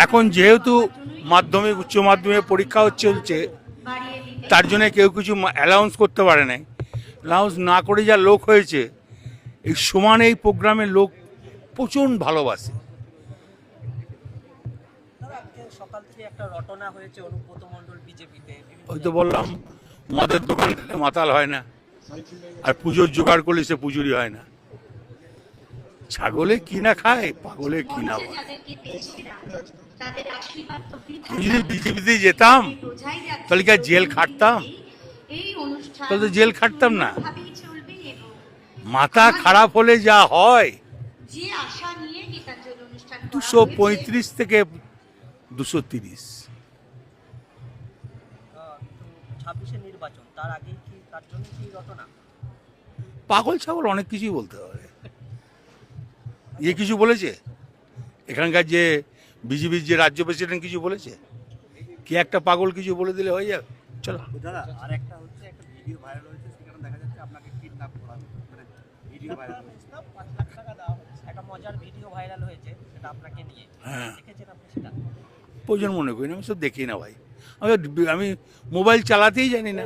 এখন যেহেতু মাধ্যমিক উচ্চ মাধ্যমিক পরীক্ষা চলছে, তার জন্য কেউ কিছু অ্যালাউন্স করতে পারে নাই। অ্যালাউন্স না করে যা লোক হয়েছে, এই সমানে এই প্রোগ্রামে লোক প্রচণ্ড ভালোবাসে। সকাল থেকে একটা রটনা হয়েছে অনুব্রত মণ্ডল বিজেপিতে। ওই তো বললাম, মদের দোকান থেকে মাতাল হয় না, আর পুজোর জোগাড় করলে সে পুজোরই হয় না। ছাগলে কিনা খায়, পাগলে কিনা বলে। যদি বিজেপিতে যেতাম তাহলে কি আর জেল খাটতাম? তাহলে তো জেল খাটতাম না। মাথা খারাপ হলে যা হয়, 235 থেকে 230। 26 নির্বাচন, তার আগে কি তার জন্য কি রটনা? পাগল ছাগল অনেক কিছুই বলতে হবে। ইয়ে কিছু বলেছে? এখানকার যে বিজেপির যে রাজ্য প্রেসিডেন্ট কিছু বলেছে? কি একটা পাগল কিছু বলে দিলে হয়ে যাবে? চলো। দাদা, আর একটা হচ্ছে, একটা ভিডিও ভাইরাল হয়েছে, সেখানে দেখা যাচ্ছে আপনাকে কিডন্যাপ করা হয়েছে, মানে ভিডিও ভাইরাল হয়েছে। 5 লাখ টাকা দেওয়া হচ্ছে, একটা মজার ভিডিও ভাইরাল হয়েছে, সেটা আপনাকে নিয়ে। হ্যাঁ, দেখেছেন আপনি সেটা? প্রয়োজন মনে করি না, আমি সব দেখি না ভাই। আমি মোবাইল চালাতেই জানি না।